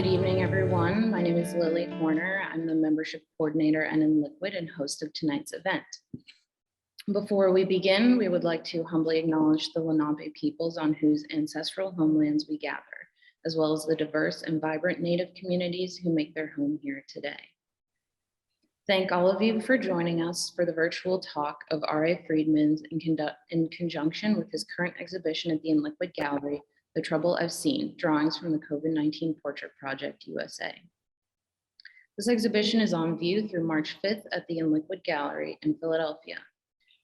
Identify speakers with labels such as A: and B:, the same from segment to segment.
A: Good evening, everyone. My name is Lily Horner. I'm the membership coordinator and in Liquid and host of tonight's event. Before we begin, we would like to humbly acknowledge the Lenape peoples on whose ancestral homelands we gather, as well as the diverse and vibrant Native communities who make their home here today. Thank all of you for joining us for the virtual talk of R.A. Friedman's in conjunction with his current exhibition at the In Liquid Gallery, The Trouble I've Seen, Drawings from the COVID-19 Portrait Project, USA. This exhibition is on view through March 5th at the In Liquid Gallery in Philadelphia.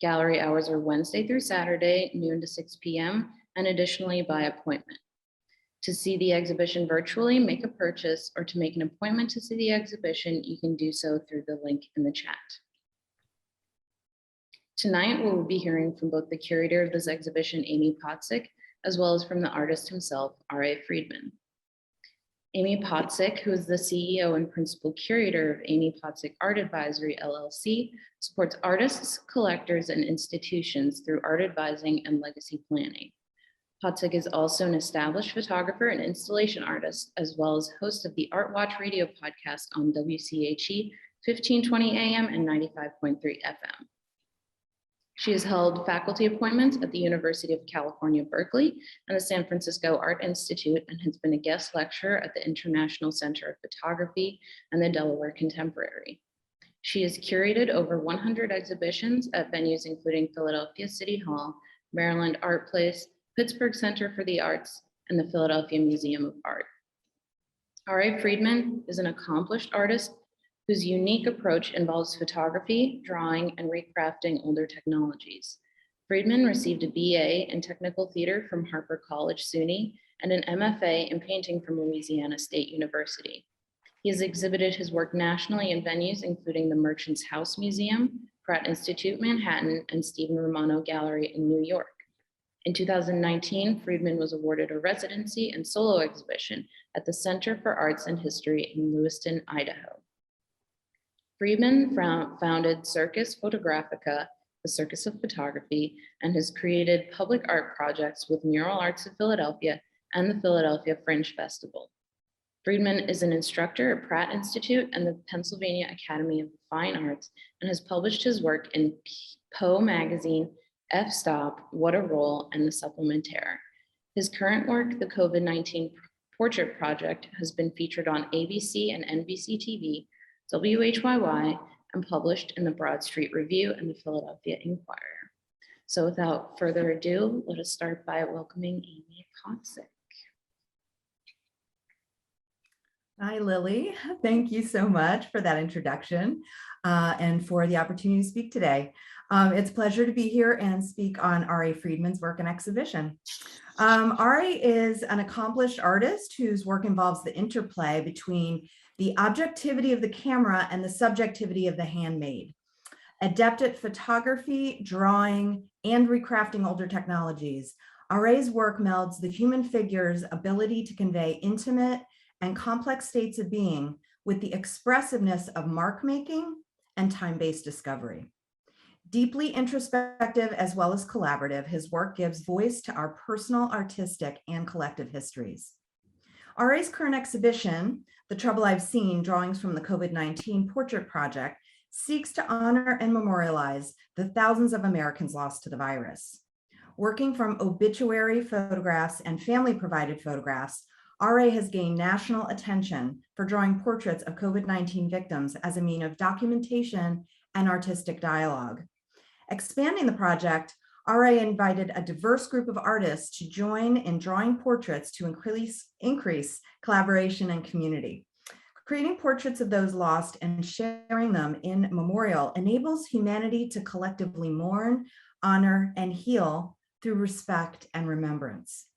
A: Gallery hours are Wednesday through Saturday, noon to 6 p.m., and additionally by appointment. To see the exhibition virtually, make a purchase, or to make an appointment to see the exhibition, you can do so through the link in the chat. Tonight, we will be hearing from both the curator of this exhibition, Amie Potsic, as well as from the artist himself, R.A. Friedman. Amie Potsic, who is the CEO and principal curator of Amie Potsic Art Advisory, LLC, supports artists, collectors, and institutions through art advising and legacy planning. Potsic is also an established photographer and installation artist, as well as host of the Art Watch radio podcast on WCHE 1520 AM and 95.3 FM. She has held faculty appointments at the University of California, Berkeley, and the San Francisco Art Institute, and has been a guest lecturer at the International Center of Photography and the Delaware Contemporary. She has curated over 100 exhibitions at venues including Philadelphia City Hall, Maryland Art Place, Pittsburgh Center for the Arts, and the Philadelphia Museum of Art. R.A. Friedman is an accomplished artist whose unique approach involves photography, drawing, and recrafting older technologies. Friedman received a BA in Technical Theater from Harper College, SUNY, and an MFA in Painting from Louisiana State University. He has exhibited his work nationally in venues including the Merchants House Museum, Pratt Institute, Manhattan, and Stephen Romano Gallery in New York. In 2019, Friedman was awarded a residency and solo exhibition at the Center for Arts and History in Lewiston, Idaho. Friedman founded Circus Photographica, the Circus of Photography, and has created public art projects with Mural Arts of Philadelphia and the Philadelphia Fringe Festival. Friedman is an instructor at Pratt Institute and the Pennsylvania Academy of Fine Arts, and has published his work in Poe Magazine, F-Stop, What a Roll, and the Supplementaire. His current work, the COVID-19 Portrait Project, has been featured on ABC and NBC TV, WHYY, and published in the Broad Street Review and the Philadelphia Inquirer. So without further ado, let us start by welcoming Amie Potsic.
B: Hi, Lily. Thank you so much for that introduction and for the opportunity to speak today. It's a pleasure to be here and speak on R.A. Friedman's work and exhibition. R.A. is an accomplished artist whose work involves the interplay between the objectivity of the camera and the subjectivity of the handmade. Adept at photography, drawing, and recrafting older technologies, R.A.'s work melds the human figure's ability to convey intimate and complex states of being with the expressiveness of mark making and time-based discovery. Deeply introspective as well as collaborative, his work gives voice to our personal, artistic, and collective histories. R.A.'s current exhibition, The Trouble I've Seen, Drawings from the COVID-19 Portrait Project, seeks to honor and memorialize the thousands of Americans lost to the virus. Working from obituary photographs and family-provided photographs, R.A. has gained national attention for drawing portraits of COVID-19 victims as a means of documentation and artistic dialogue. Expanding the project, R.A. invited a diverse group of artists to join in drawing portraits to increase collaboration and community. Creating portraits of those lost and sharing them in memorial enables humanity to collectively mourn, honor, and heal through respect and remembrance.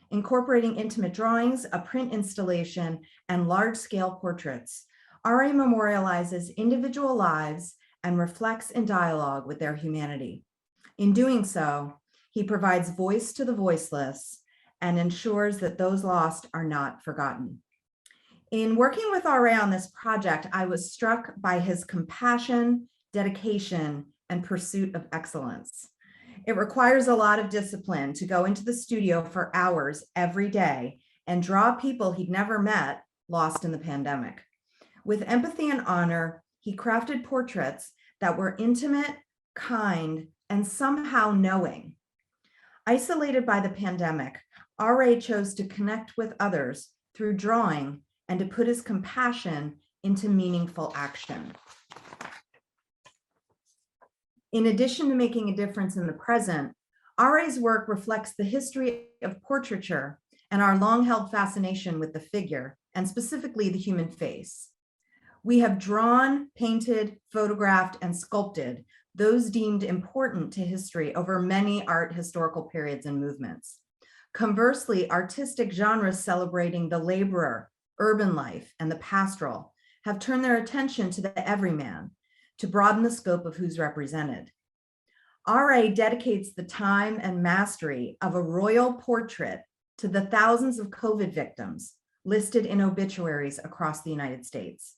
B: Incorporating intimate drawings, a print installation, and large-scale portraits, R.A. memorializes individual lives and reflects in dialogue with their humanity. In doing so, he provides voice to the voiceless and ensures that those lost are not forgotten. In working with R.A. on this project, I was struck by his compassion, dedication, and pursuit of excellence. It requires a lot of discipline to go into the studio for hours every day and draw people he'd never met lost in the pandemic. With empathy and honor, he crafted portraits that were intimate, kind, and somehow knowing. Isolated by the pandemic, R.A. chose to connect with others through drawing and to put his compassion into meaningful action. In addition to making a difference in the present, R.A.'s work reflects the history of portraiture and our long-held fascination with the figure, and specifically the human face. We have drawn, painted, photographed, and sculpted those deemed important to history over many art historical periods and movements. Conversely, artistic genres celebrating the laborer, urban life, and the pastoral have turned their attention to the everyman to broaden the scope of who's represented. R.A. dedicates the time and mastery of a royal portrait to the thousands of COVID victims listed in obituaries across the United States.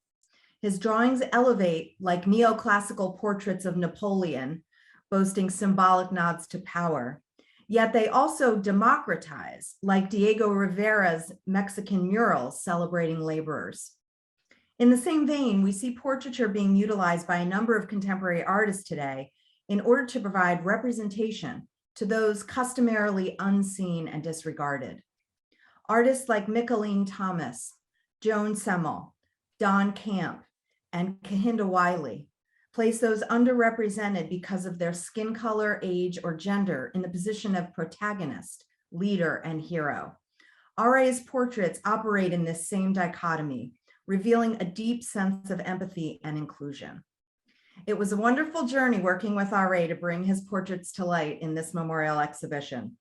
B: His drawings elevate like neoclassical portraits of Napoleon, boasting symbolic nods to power, yet they also democratize like Diego Rivera's Mexican murals celebrating laborers. In the same vein, we see portraiture being utilized by a number of contemporary artists today in order to provide representation to those customarily unseen and disregarded. Artists like Mickalene Thomas, Joan Semmel, Don Camp, and Kahinda Wiley place those underrepresented because of their skin color, age, or gender in the position of protagonist, leader, and hero. R.A.'s portraits operate in this same dichotomy, revealing a deep sense of empathy and inclusion. It was a wonderful journey working with R.A. to bring his portraits to light in this memorial exhibition.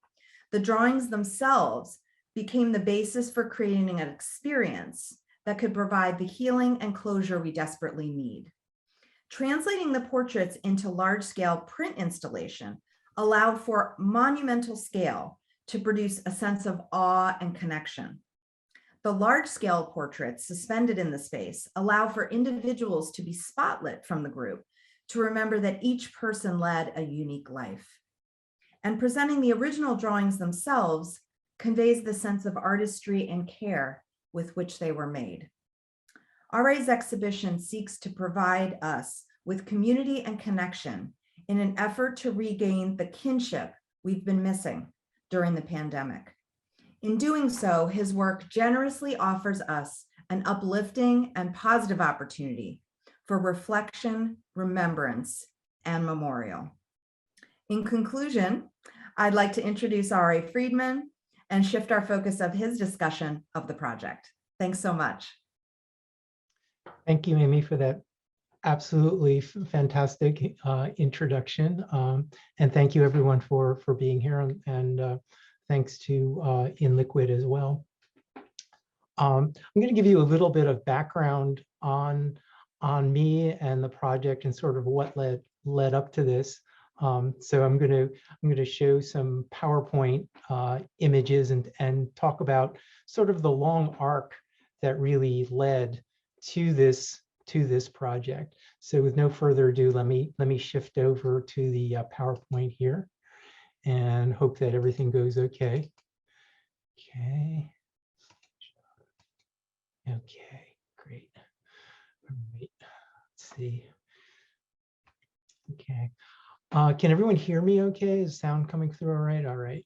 B: The drawings themselves became the basis for creating an experience that could provide the healing and closure we desperately need. Translating the portraits into large-scale print installation allowed for monumental scale to produce a sense of awe and connection. The large-scale portraits suspended in the space allow for individuals to be spotlit from the group to remember that each person led a unique life. And presenting the original drawings themselves conveys the sense of artistry and care with which they were made. R.A.'s exhibition seeks to provide us with community and connection in an effort to regain the kinship we've been missing during the pandemic. In doing so, his work generously offers us an uplifting and positive opportunity for reflection, remembrance, and memorial. In conclusion, I'd like to introduce R.A. Friedman and shift our focus of his discussion of the project. Thanks so much.
C: Thank you, Amie, for that absolutely fantastic introduction. And thank you everyone for being here, and thanks to In Liquid as well. I'm going to give you a little bit of background on me and the project and sort of what led up to this. So I'm going to show some PowerPoint images and talk about sort of the long arc that really led to this project. So with no further ado, let me shift over to the PowerPoint here and hope that everything goes okay. Okay, great. All right, let's see. Okay. Can everyone hear me okay? Is sound coming through all right? All right.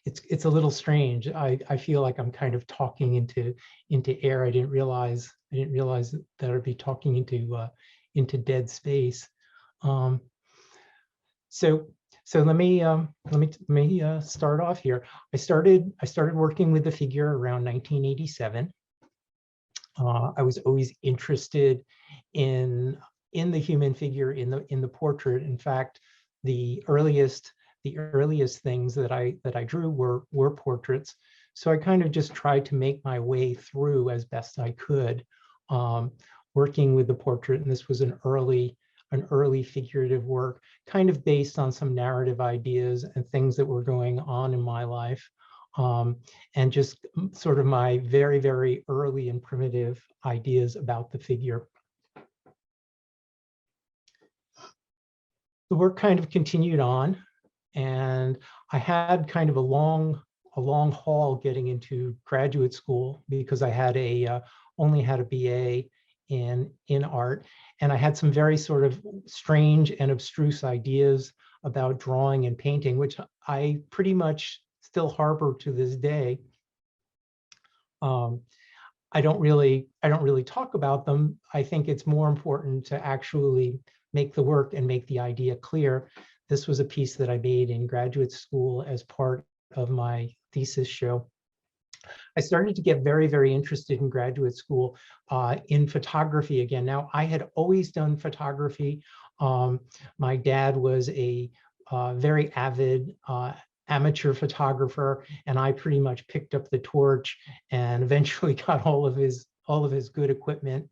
C: It's a little strange. I feel like I'm kind of talking into air. I didn't realize that I'd be talking into dead space. So let me start off here. I started working with the figure around 1987. I was always interested in the human figure, in the portrait. In fact, the earliest things that I drew were portraits. So I kind of just tried to make my way through as best I could, working with the portrait. And this was an early figurative work, kind of based on some narrative ideas and things that were going on in my life, and just sort of my very, very early and primitive ideas about the figure. The work kind of continued on, and I had kind of a long a long haul getting into graduate school because I had only had a BA in art, and I had some very sort of strange and abstruse ideas about drawing and painting, which I pretty much still harbor to this day. I don't really talk about them. I think it's more important to actually make the work and make the idea clear. This was a piece that I made in graduate school as part of my thesis show. I started to get very, very interested in graduate school in photography again. Now, I had always done photography. My dad was a very avid amateur photographer, and I pretty much picked up the torch and eventually got all of his good equipment.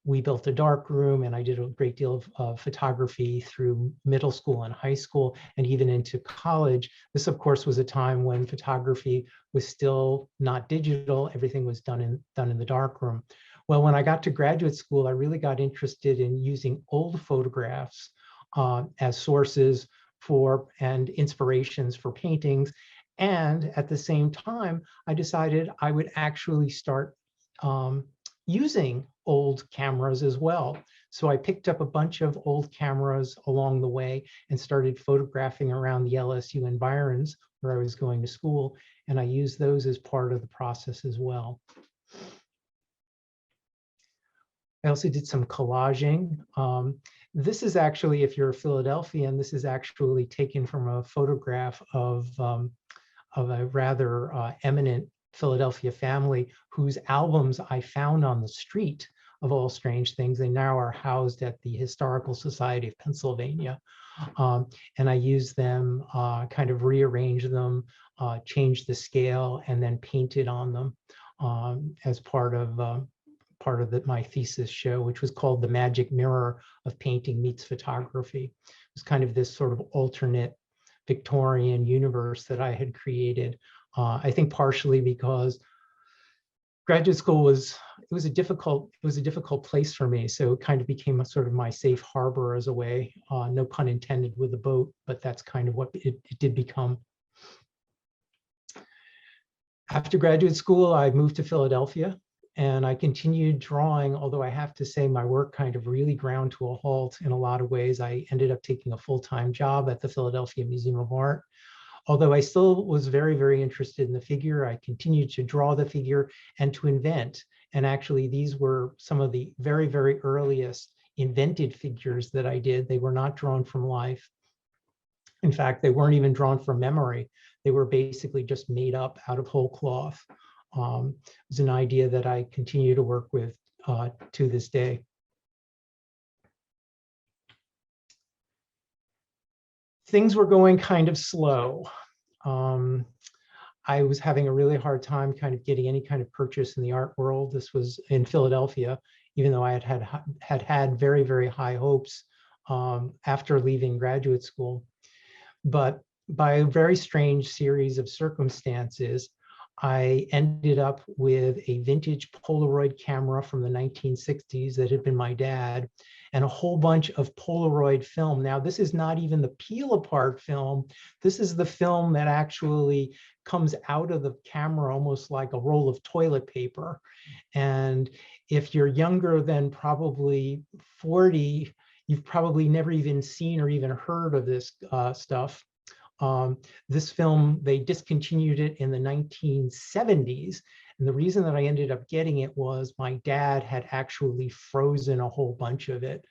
C: We built a dark room, and I did a great deal of photography through middle school and high school and even into college. This, of course, was a time when photography was still not digital. Everything was done in the dark room. Well, when I got to graduate school, I really got interested in using old photographs as sources for and inspirations for paintings. And at the same time, I decided I would actually start using old cameras as well. So I picked up a bunch of old cameras along the way and started photographing around the LSU environs where I was going to school. And I used those as part of the process as well. I also did some collaging. This is actually, if you're a Philadelphian, this is actually taken from a photograph of a rather eminent Philadelphia family whose albums I found on the street, of all strange things. They now are housed at the Historical Society of Pennsylvania. And I used them, kind of rearrange them, change the scale, and then painted on them as part of my thesis show, which was called The Magic Mirror of Painting Meets Photography. It was kind of this sort of alternate Victorian universe that I had created. I think partially because graduate school was a difficult place for me, so it kind of became a sort of my safe harbor as a way. No pun intended with the boat, but that's kind of what it did become. After graduate school, I moved to Philadelphia, and I continued drawing, although I have to say my work kind of really ground to a halt in a lot of ways. I ended up taking a full-time job at the Philadelphia Museum of Art. Although I still was very, very interested in the figure, I continued to draw the figure and to invent. And actually, these were some of the very, very earliest invented figures that I did. They were not drawn from life. In fact, they weren't even drawn from memory. They were basically just made up out of whole cloth. It was an idea that I continue to work with to this day. Things were going kind of slow. I was having a really hard time kind of getting any kind of purchase in the art world. This was in Philadelphia, even though I had very, very high hopes after leaving graduate school. But by a very strange series of circumstances, I ended up with a vintage Polaroid camera from the 1960s that had been my dad, and a whole bunch of Polaroid film. Now, this is not even the peel apart film. This is the film that actually comes out of the camera almost like a roll of toilet paper. And if you're younger than probably 40, you've probably never even seen or even heard of this stuff. This film, they discontinued it in the 1970s. And the reason that I ended up getting it was my dad had actually frozen a whole bunch of it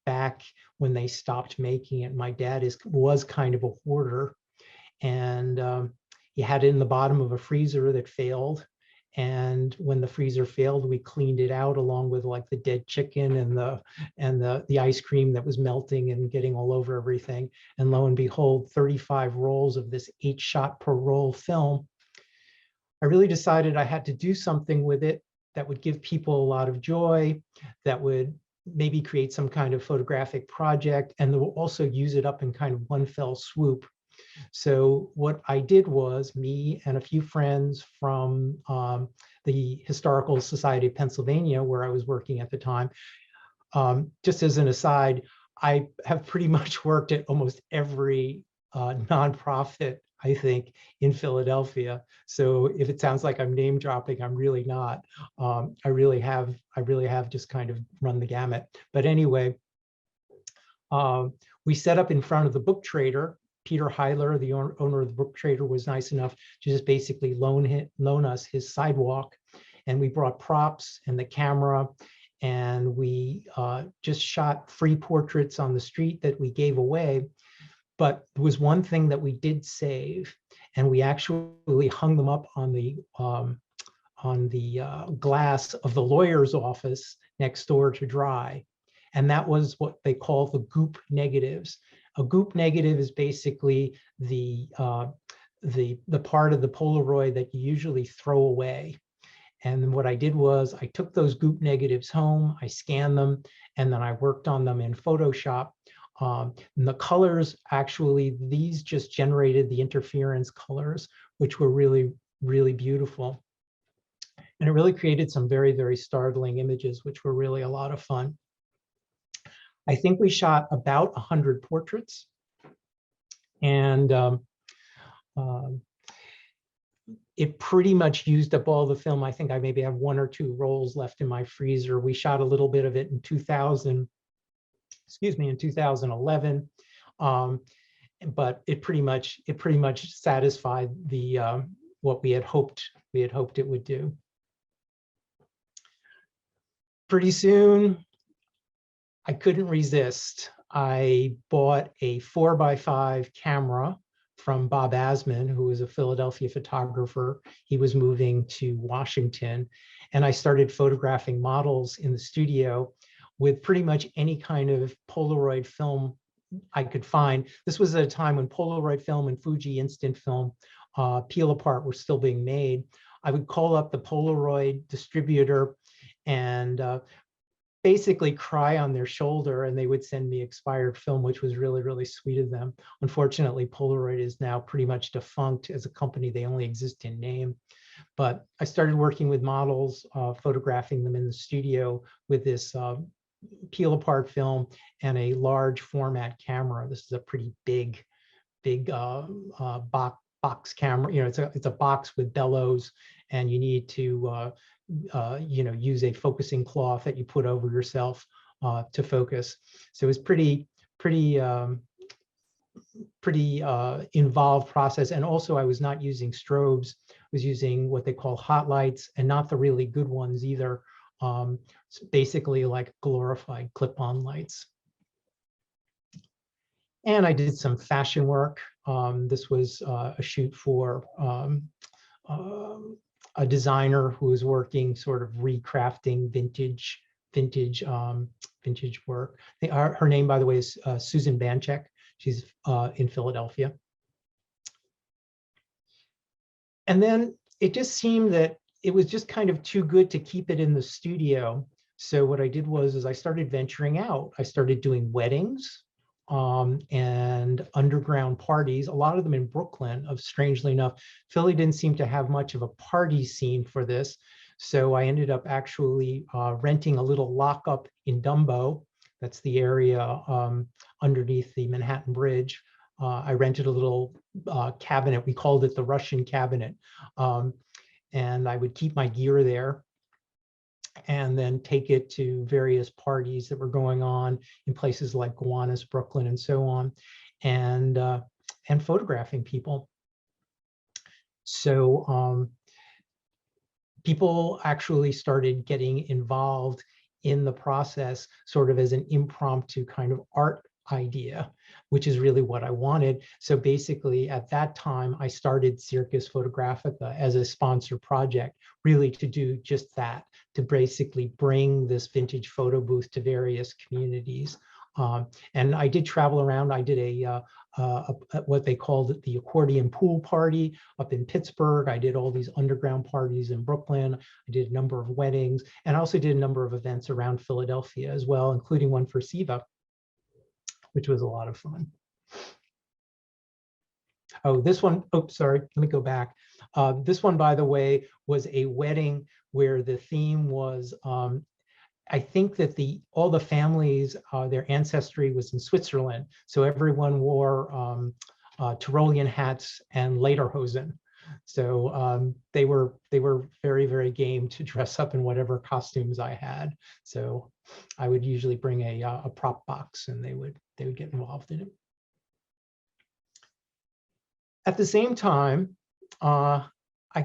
C: back when they stopped making it. My dad was kind of a hoarder, and he had it in the bottom of a freezer that failed. And when the freezer failed, we cleaned it out along with like the dead chicken and the ice cream that was melting and getting all over everything. And lo and behold, 35 rolls of this 8-shot per roll film. I really decided I had to do something with it that would give people a lot of joy, that would maybe create some kind of photographic project, and that will also use it up in kind of one fell swoop. So what I did was, me and a few friends from the Historical Society of Pennsylvania, where I was working at the time, just as an aside, I have pretty much worked at almost every nonprofit I think, in Philadelphia. So if it sounds like I'm name dropping, I'm really not. I really have just kind of run the gamut. But anyway, we set up in front of the book trader. Peter Heiler, the owner of the book trader, was nice enough to just basically loan us his sidewalk. And we brought props and the camera, and we just shot free portraits on the street that we gave away. But there was one thing that we did save, and we actually hung them up on the glass of the lawyer's office next door to dry. And that was what they call the Goop Negatives. A Goop negative is basically the part of the Polaroid that you usually throw away. And then what I did was I took those Goop Negatives home, I scanned them, and then I worked on them in Photoshop. And the colors, actually, these just generated the interference colors, which were really, really beautiful. And it really created some very, very startling images, which were really a lot of fun. I think we shot about 100 portraits. And it pretty much used up all the film. I think I maybe have 1 or 2 rolls left in my freezer. We shot a little bit of it in 2011. But it pretty much satisfied the what we had hoped it would do. Pretty soon, I couldn't resist. I bought a 4x5 camera from Bob Asman, who was a Philadelphia photographer. He was moving to Washington, and I started photographing models in the studio with pretty much any kind of Polaroid film I could find. This was at a time when Polaroid film and Fuji instant film peel apart were still being made. I would call up the Polaroid distributor and basically cry on their shoulder, and they would send me expired film, which was really, really sweet of them. Unfortunately, Polaroid is now pretty much defunct as a company. They only exist in name. But I started working with models, photographing them in the studio with this peel apart film and a large format camera. This is a pretty big box camera. You know, it's a box with bellows, and you need to use a focusing cloth that you put over yourself to focus. So it was pretty involved process. And also, I was not using strobes. I was using what they call hot lights, and not the really good ones either. So basically like glorified clip-on lights. And I did some fashion work. This was a shoot for a designer who was working sort of recrafting vintage work. Her name, by the way, is Susan Banchek. She's in Philadelphia. And then it just seemed that it was just kind of too good to keep it in the studio. So what I did was I started venturing out. I started doing weddings and underground parties, a lot of them in Brooklyn. Strangely enough, Philly didn't seem to have much of a party scene for this. So I ended up actually renting a little lockup in Dumbo. That's the area underneath the Manhattan Bridge. I rented a little cabinet. We called it the Russian cabinet. And I would keep my gear there and then take it to various parties that were going on in places like Gowanus, Brooklyn, and so on, and photographing people. So people actually started getting involved in the process sort of as an impromptu kind of art idea, which is really what I wanted. So basically at that time, I started Circus Photographica as a sponsor project, really to do just that, to basically bring this vintage photo booth to various communities. And I did travel around. I did what they called the accordion pool party up in Pittsburgh. I did all these underground parties in Brooklyn. I did a number of weddings, and I also did a number of events around Philadelphia as well, including one for SIVA, which was a lot of fun. Oh, this one, oops, sorry, let me go back. This one, by the way, was a wedding where the theme was, I think that all the families, their ancestry was in Switzerland. So everyone wore Tyrolean hats, and lederhosen. So they were very, very game to dress up in whatever costumes I had. So I would usually bring a prop box, and they would get involved in it. At the same time, I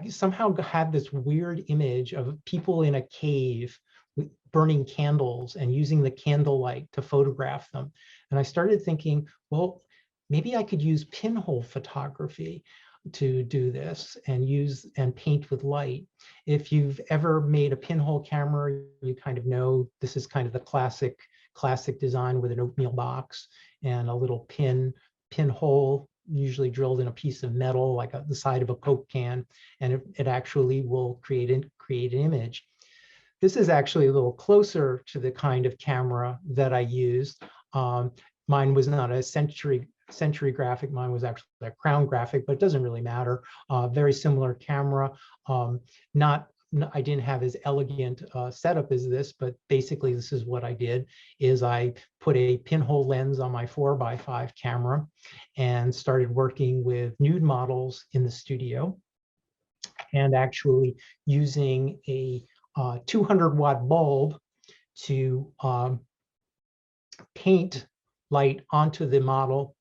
C: somehow had this weird image of people in a cave burning candles and using the candlelight to photograph them. And I started thinking, well, maybe I could use pinhole photography to do this and paint with light. If you've ever made a pinhole camera, you kind of know this is kind of the classic design with an oatmeal box and a little pinhole, usually drilled in a piece of metal, like the side of a Coke can, and it actually will create an image. This is actually a little closer to the kind of camera that I used. Mine was not a Century graphic, mine was actually a Crown graphic, but it doesn't really matter. Very similar camera. I didn't have as elegant setup as this, but basically this is what I did, is I put a pinhole lens on my 4x5 camera and started working with nude models in the studio, and actually using a 200-watt bulb to paint light onto the model,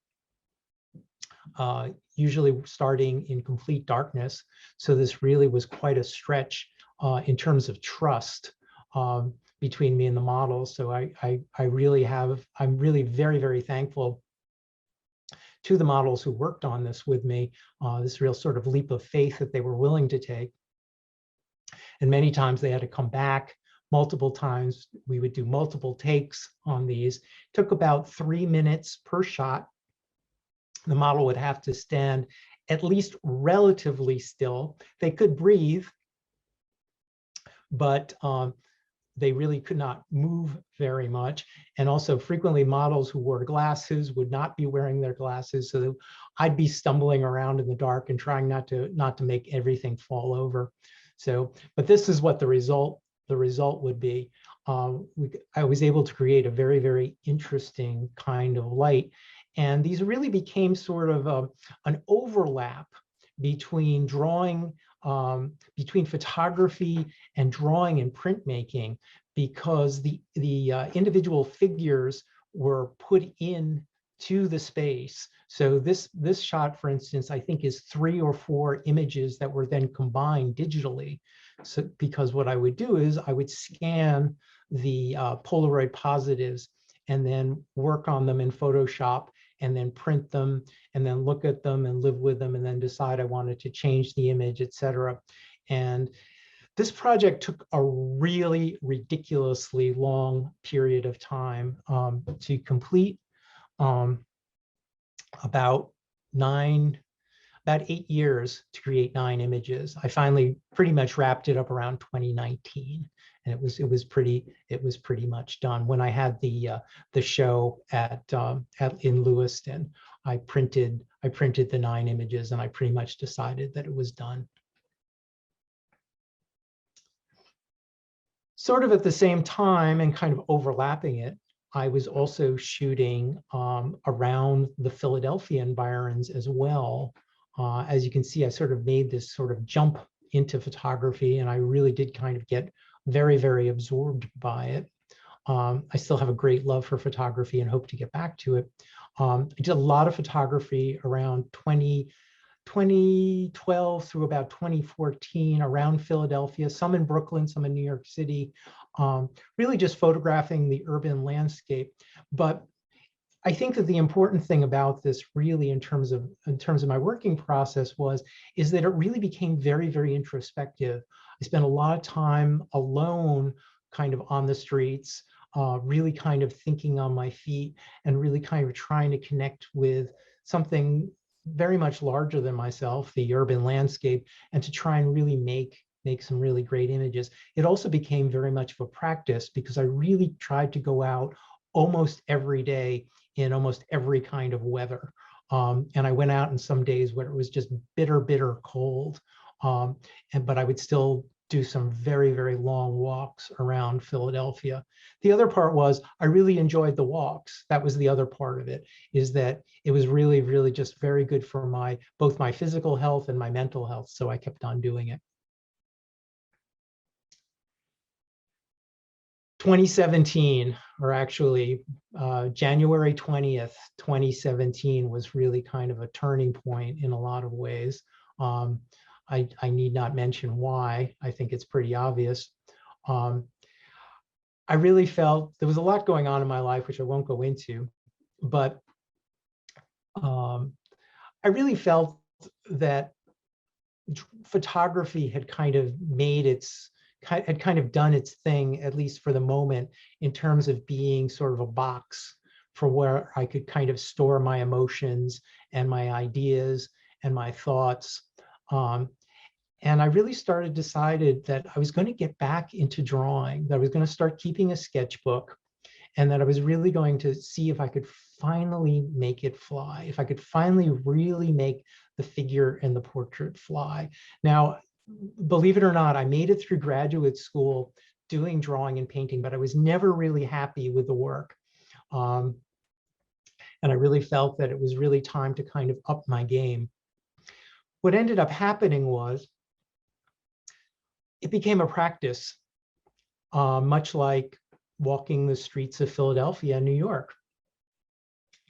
C: usually starting in complete darkness. So this really was quite a stretch in terms of trust between me and the model. So I'm really very, very thankful to the models who worked on this with me, this real sort of leap of faith that they were willing to take. And many times they had to come back multiple times. We would do multiple takes on these. It took about 3 minutes per shot. The model would have to stand at least relatively still. They could breathe, but they really could not move very much. And also frequently models who wore glasses would not be wearing their glasses. So I'd be stumbling around in the dark and trying not to make everything fall over. So, but this is what the result would be. I was able to create a very, very interesting kind of light. And these really became sort of an overlap between drawing, between photography and drawing and printmaking, because the individual figures were put in to the space. So this shot, for instance, I think is 3 or 4 images that were then combined digitally. So because what I would do is I would scan the Polaroid positives and then work on them in Photoshop and then print them and then look at them and live with them and then decide I wanted to change the image, etc. And this project took a really ridiculously long period of time to complete. About 8 years to create 9 images. I finally pretty much wrapped it up around 2019, and it was pretty much done. When I had the show in Lewiston, I printed the 9 images, and I pretty much decided that it was done. Sort of at the same time and kind of overlapping it, I was also shooting around the Philadelphia environs as well. As you can see, I sort of made this sort of jump into photography, and I really did kind of get very, very absorbed by it. I still have a great love for photography and hope to get back to it. I did a lot of photography around 2012 through about 2014 around Philadelphia, some in Brooklyn, some in New York City, really just photographing the urban landscape. But I think that the important thing about this really in terms of my working process is that it really became very, very introspective. I spent a lot of time alone, kind of on the streets, really kind of thinking on my feet and really kind of trying to connect with something very much larger than myself, the urban landscape, and to try and really make some really great images. It also became very much of a practice because I really tried to go out almost every day in almost every kind of weather. And I went out in some days where it was just bitter, bitter cold. But I would still do some very, very long walks around Philadelphia. The other part was I really enjoyed the walks. That was the other part of it, is that it was really, really just very good for both my physical health and my mental health. So I kept on doing it. 2017, or actually January 20th, 2017 was really kind of a turning point in a lot of ways. I need not mention why. I think it's pretty obvious. I really felt there was a lot going on in my life, which I won't go into, but I really felt that photography had kind of had kind of done its thing, at least for the moment, in terms of being sort of a box for where I could kind of store my emotions and my ideas and my thoughts. And I really decided that I was going to get back into drawing, that I was going to start keeping a sketchbook, and that I was really going to see if I could finally make it fly, if I could finally really make the figure and the portrait fly. Now, believe it or not, I made it through graduate school doing drawing and painting, but I was never really happy with the work. And I really felt that it was really time to kind of up my game. What ended up happening was it became a practice, much like walking the streets of Philadelphia and New York.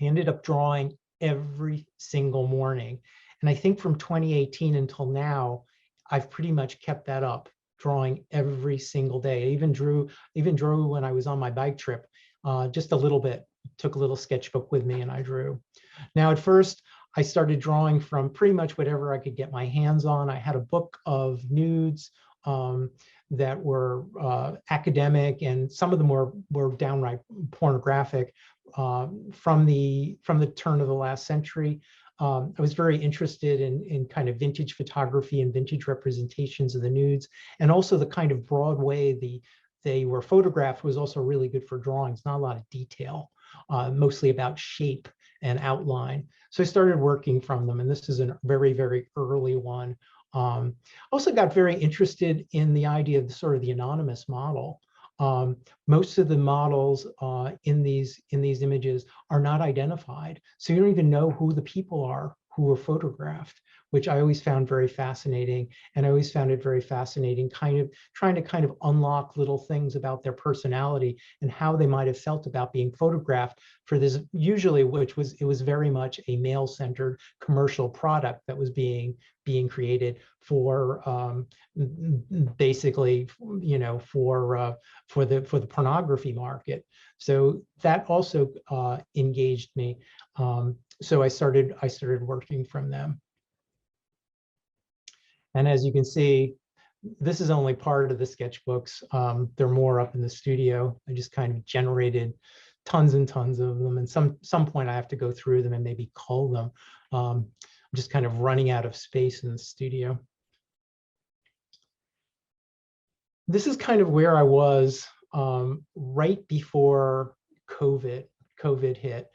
C: I ended up drawing every single morning. And I think from 2018 until now, I've pretty much kept that up, drawing every single day. I even drew when I was on my bike trip, just a little bit, took a little sketchbook with me and I drew. Now, at first, I started drawing from pretty much whatever I could get my hands on. I had a book of nudes that were academic, and some of them were downright pornographic from the turn of the last century. I was very interested in kind of vintage photography and vintage representations of the nudes, and also the kind of broad way they were photographed was also really good for drawings. Not a lot of detail, mostly about shape and outline. So I started working from them, and this is a very, very early one. Also got very interested in the idea of sort of the anonymous model. Most of the models in these images are not identified. So you don't even know who the people are who were photographed, which I always found very fascinating. And I always found it very fascinating kind of trying to kind of unlock little things about their personality and how they might have felt about being photographed for this, usually, it was very much a male-centered commercial product that was being created for basically, you know, for the pornography market. So that also engaged me. So I started working from them. And as you can see, this is only part of the sketchbooks. There are more up in the studio. I just kind of generated tons and tons of them. And some point I have to go through them and maybe cull them. I'm just kind of running out of space in the studio. This is kind of where I was right before COVID hit.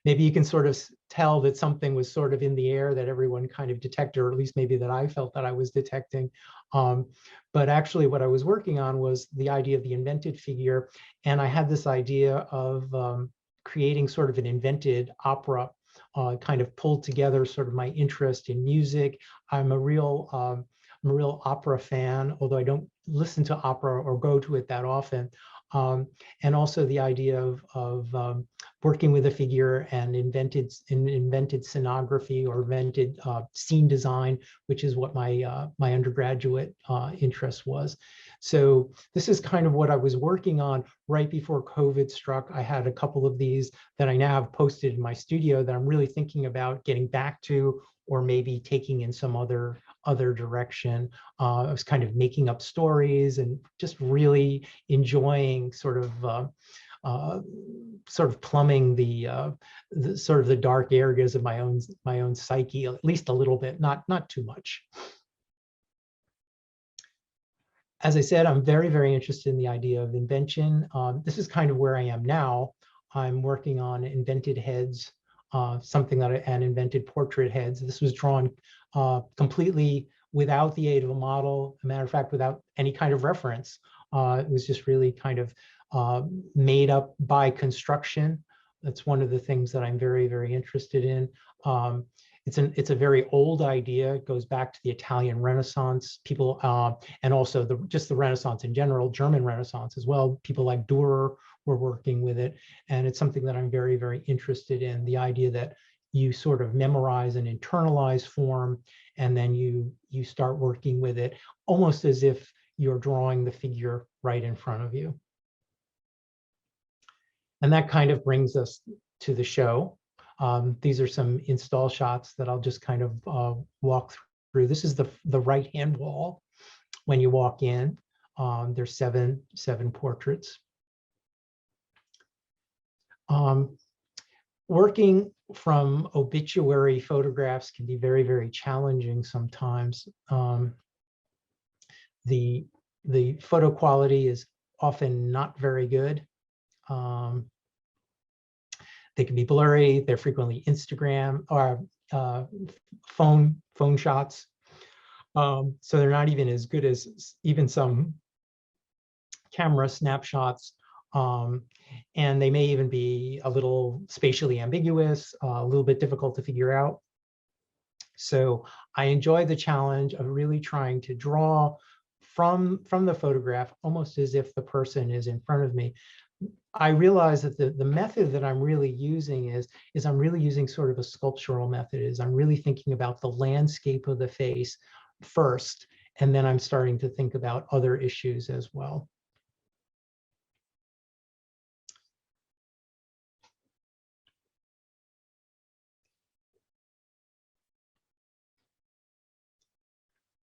C: Maybe you can sort of tell that something was sort of in the air that everyone kind of detected, or at least maybe that I felt that I was detecting. But actually what I was working on was the idea of the invented figure. And I had this idea of creating sort of an invented opera, kind of pulled together sort of my interest in music. I'm a real opera fan, although I don't listen to opera or go to it that often. And also the idea of working with a figure and invented scenography or invented scene design, which is what my my undergraduate interest was. So this is kind of what I was working on right before COVID struck. I had a couple of these that I now have posted in my studio that I'm really thinking about getting back to, or maybe taking in some other direction. I was kind of making up stories and just really enjoying sort of plumbing the sort of the dark areas of my own psyche, at least a little bit, not too much. As I said, I'm very, very interested in the idea of invention. This is kind of where I am now. I'm working on invented heads, and invented portrait heads. This was drawn completely without the aid of a model. As a matter of fact, without any kind of reference. It was just really kind of made up by construction. That's one of the things that I'm very, very interested in. It's a very old idea. It goes back to the Italian Renaissance. People, and also just the Renaissance in general, German Renaissance as well. People like Dürer were working with it. And it's something that I'm very, very interested in. The idea that you sort of memorize and internalize form, and then you start working with it almost as if you're drawing the figure right in front of you. And that kind of brings us to the show. These are some install shots that I'll just kind of walk through. This is the right-hand wall. When you walk in, there's seven portraits. Working from obituary photographs can be very, very challenging sometimes. The photo quality is often not very good. They can be blurry. They're frequently Instagram or phone shots. So they're not even as good as even some camera snapshots. And they may even be a little spatially ambiguous, a little bit difficult to figure out. So I enjoy the challenge of really trying to draw from the photograph almost as if the person is in front of me. I realize that the method that I'm really using is I'm really using sort of a sculptural method. I'm really thinking about the landscape of the face first, and then I'm starting to think about other issues as well.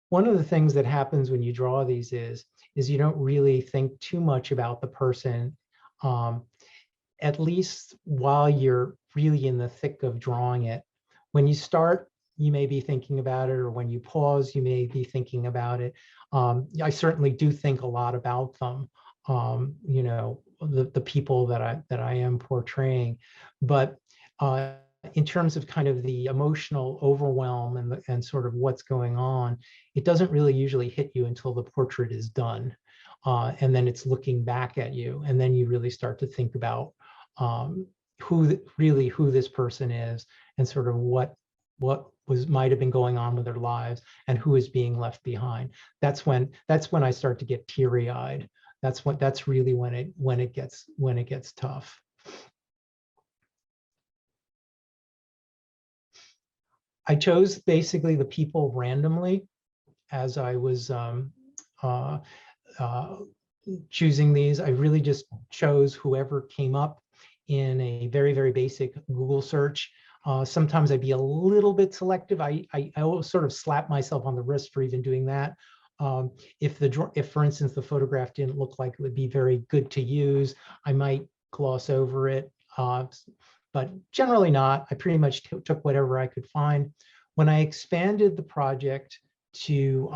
C: One of the things that happens when you draw these is you don't really think too much about the person, at least while you're really in the thick of drawing it. When you start, you may be thinking about it, or when you pause, you may be thinking about it. I certainly do think a lot about them, you know, the people that I am portraying, but in terms of kind of the emotional overwhelm and sort of what's going on, it doesn't really usually hit you until the portrait is done. And then it's looking back at you, and then you really start to think about who this person is, and sort of what might have been going on with their lives, and who is being left behind. That's when I start to get teary-eyed. That's really when it gets tough. I chose basically the people randomly as I was choosing these. I really just chose whoever came up in a very, very basic Google search. Sometimes I'd be a little bit selective. I always sort of slap myself on the wrist for even doing that. If, for instance, the photograph didn't look like it would be very good to use, I might gloss over it. But generally not. I pretty much took whatever I could find. When I expanded the project to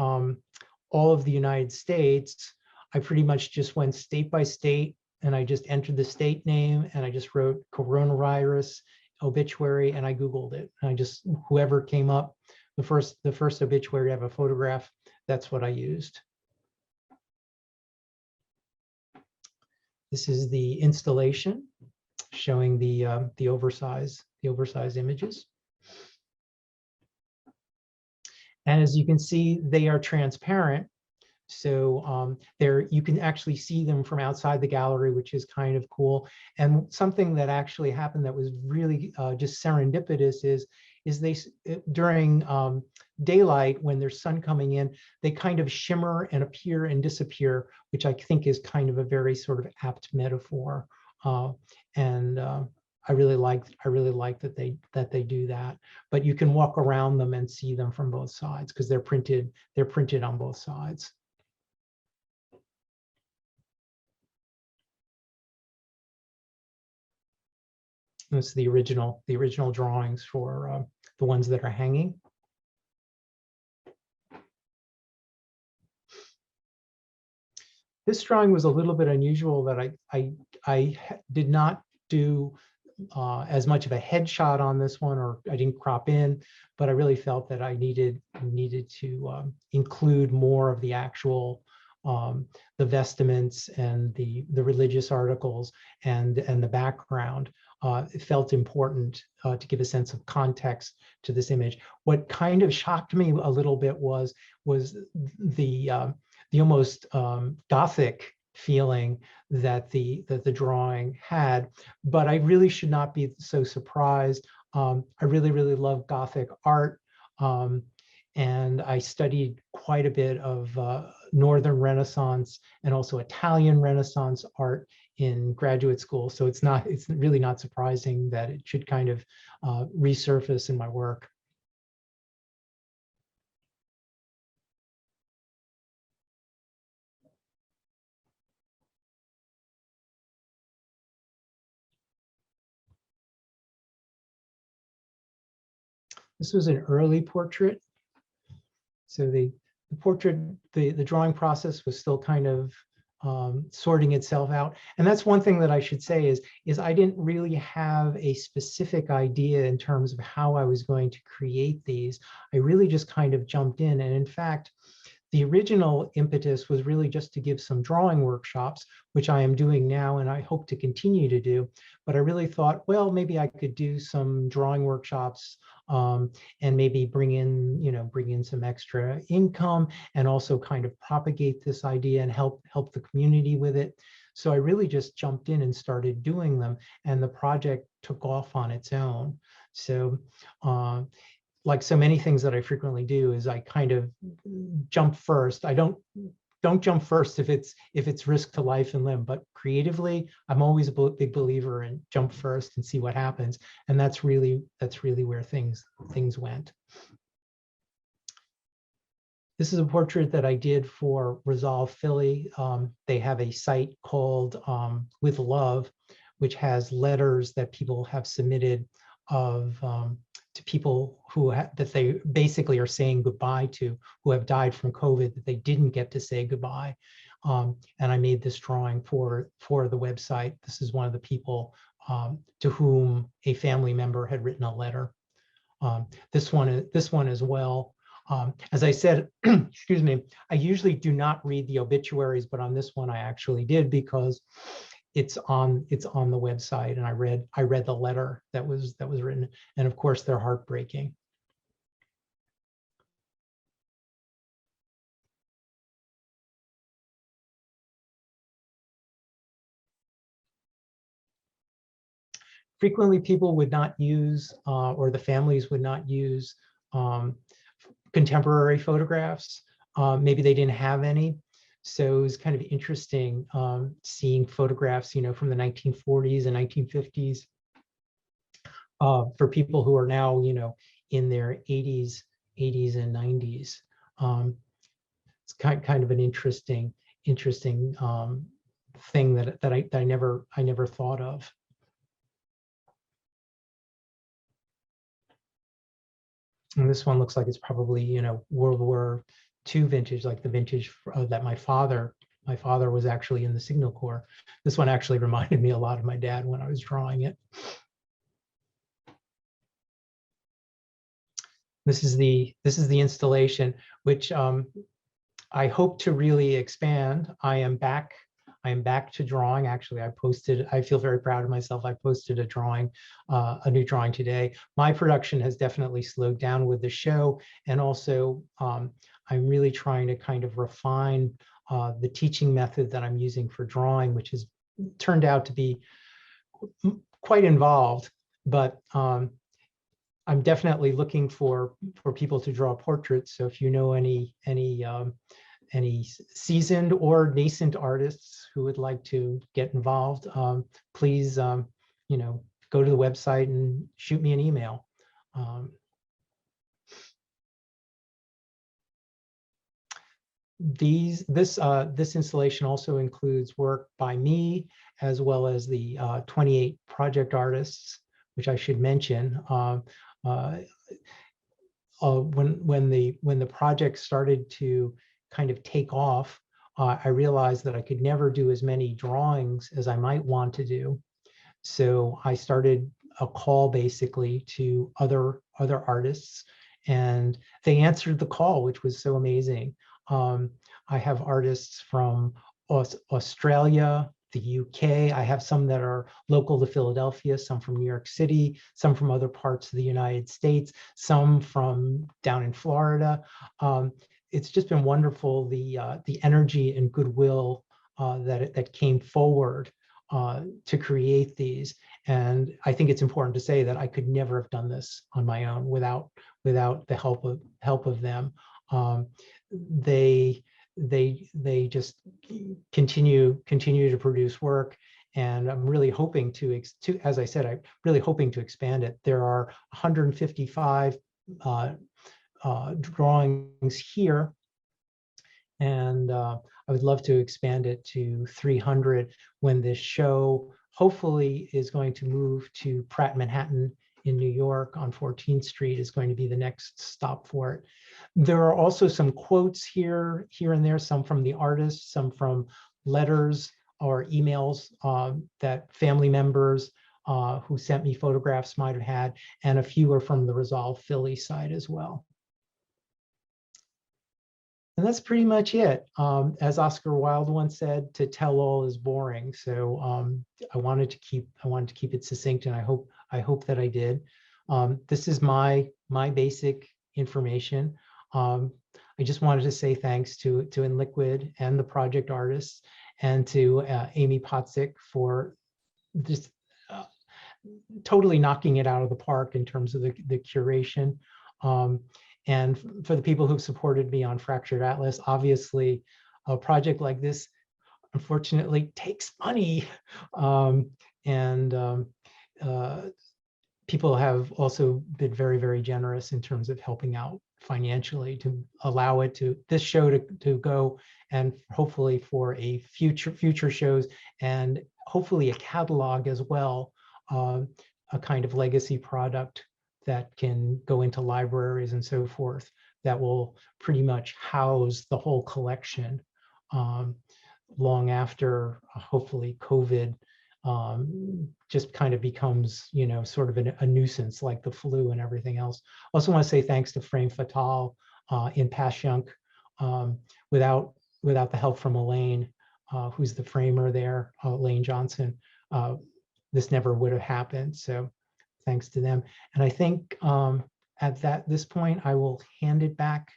C: all of the United States, I pretty much just went state by state, and I just entered the state name, and I just wrote coronavirus obituary, and I Googled it. And I just, whoever came up, the first obituary to have a photograph, that's what I used. This is the installation showing the oversized images. And as you can see, they are transparent. So you can actually see them from outside the gallery, which is kind of cool. And something that actually happened that was really just serendipitous is they, during daylight, when there's sun coming in, they kind of shimmer and appear and disappear, which I think is kind of a very sort of apt metaphor. I really like that they do that. But you can walk around them and see them from both sides because they're printed on both sides. This is the original drawings for the ones that are hanging. This drawing was a little bit unusual, that I did not do as much of a headshot on this one, or I didn't crop in, but I really felt that I needed to include more of the actual the vestments and the religious articles and the background. It felt important to give a sense of context to this image. What kind of shocked me a little bit was the almost Gothic feeling that the drawing had, but I really should not be so surprised. I really love Gothic art. And I studied quite a bit of Northern Renaissance and also Italian Renaissance art in graduate school. So it's really not surprising that it should kind of resurface in my work. This was an early portrait. So the portrait, the drawing process was still kind of sorting itself out. And that's one thing that I should say is I didn't really have a specific idea in terms of how I was going to create these. I really just kind of jumped in. And in fact, the original impetus was really just to give some drawing workshops, which I am doing now and I hope to continue to do. But I really thought, well, maybe I could do some drawing workshops and maybe bring in some extra income and also kind of propagate this idea and help the community with it. So I really just jumped in and started doing them, and the project took off on its own. So like so many things that I frequently do is I kind of jump first. I don't jump first if it's risk to life and limb, but creatively, I'm always a big believer in jump first and see what happens. And that's really where things went. This is a portrait that I did for Resolve Philly. They have a site called With Love, which has letters that people have submitted of to people who that they basically are saying goodbye to, who have died from COVID, that they didn't get to say goodbye. And I made this drawing for the website. This is one of the people to whom a family member had written a letter. This one as well. As I said, excuse me, I usually do not read the obituaries, but on this one I actually did because it's on the website, and I read the letter that was written, and of course they're heartbreaking. Frequently people would not use, or the families would not use contemporary photographs. Maybe they didn't have any. So it was kind of interesting seeing photographs, from the 1940s and 1950s for people who are now, in their 80s and 90s. It's kind of an interesting thing that I never thought of. And this one looks like it's probably, World War II vintage, like the vintage that my father was actually in the Signal Corps. This one actually reminded me a lot of my dad when I was drawing it. This is the installation, which I hope to really expand. I am back to drawing. Actually, I feel very proud of myself. I posted a new drawing today. My production has definitely slowed down with the show. And also I'm really trying to kind of refine the teaching method that I'm using for drawing, which has turned out to be quite involved, but I'm definitely looking for people to draw portraits. So if you know any seasoned or nascent artists who would like to get involved, please, go to the website and shoot me an email. This installation also includes work by me, as well as the 28 project artists, which I should mention. When the project started to kind of take off, I realized that I could never do as many drawings as I might want to do. So I started a call basically to other artists, and they answered the call, which was so amazing. I have artists from Australia, the UK. I have some that are local to Philadelphia, some from New York City, some from other parts of the United States, some from down in Florida. It's just been wonderful, the energy and goodwill that came forward to create these. And I think it's important to say that I could never have done this on my own without the help of them. They just continue to produce work, and I'm really hoping to as I said, I'm really hoping to expand it. There are 155 drawings here, and I would love to expand it to 300 when this show hopefully is going to move to Pratt Manhattan in New York on 14th Street is going to be the next stop for it. There are also some quotes here and there, some from the artists, some from letters or emails that family members who sent me photographs might have had, and a few are from the Resolve Philly side as well. And that's pretty much it. As Oscar Wilde once said, "To tell all is boring." So I wanted to keep it succinct, and I hope that I did. This is my basic information. I just wanted to say thanks to InLiquid and the project artists, and to Amie Potsic for just totally knocking it out of the park in terms of the curation. And for the people who've supported me on Fractured Atlas. Obviously, a project like this, unfortunately, takes money. People have also been very, very generous in terms of helping out financially to allow this show to go, and hopefully for a future shows, and hopefully a catalog as well, a kind of legacy product that can go into libraries and so forth, that will pretty much house the whole collection long after, hopefully, COVID just kind of becomes, sort of a nuisance like the flu and everything else. Also want to say thanks to Frame Fatale in Passyunk. Without the help from Elaine, who's the framer there, Elaine Johnson, this never would have happened. So thanks to them. And I think at this point, I will hand it back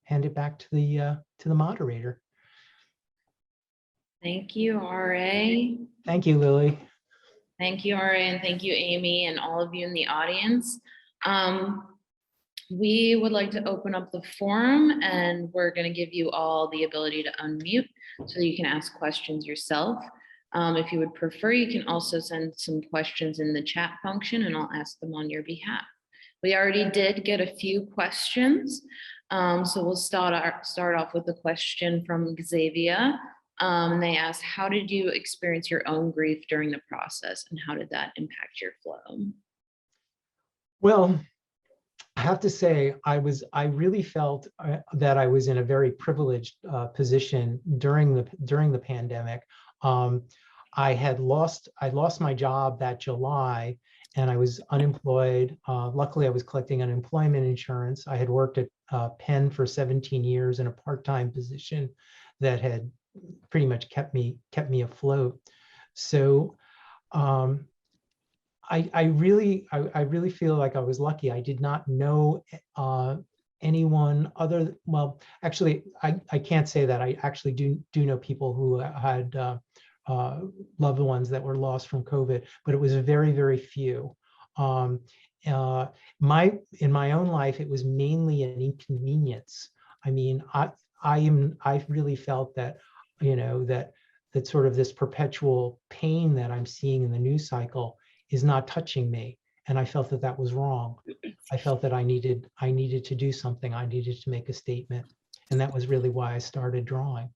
C: to the moderator.
A: Thank you, RA.
C: Thank you, Lily.
A: Thank you, RA, and thank you, Amie, and all of you in the audience. We would like to open up the forum, and we're going to give you all the ability to unmute so that you can ask questions yourself. If you would prefer, you can also send some questions in the chat function, and I'll ask them on your behalf. We already did get a few questions, so we'll start off with a question from Xavier. They asked, how did you experience your own grief during the process, and how did that impact your flow?
C: Well, I have to say, I really felt that I was in a very privileged position during the pandemic. I lost my job that July, and I was unemployed. Luckily, I was collecting unemployment insurance. I had worked at Penn for 17 years in a part-time position that had pretty much kept me afloat. So I really feel like I was lucky. I did not know anyone other. Well, actually, I can't say that. I actually do know people who had loved ones that were lost from COVID, but it was very, very few. In my own life, it was mainly an inconvenience. I mean, I really felt that, that sort of this perpetual pain that I'm seeing in the news cycle is not touching me. And I felt that was wrong. I felt that I needed to do something. I needed to make a statement. And that was really why I started drawing.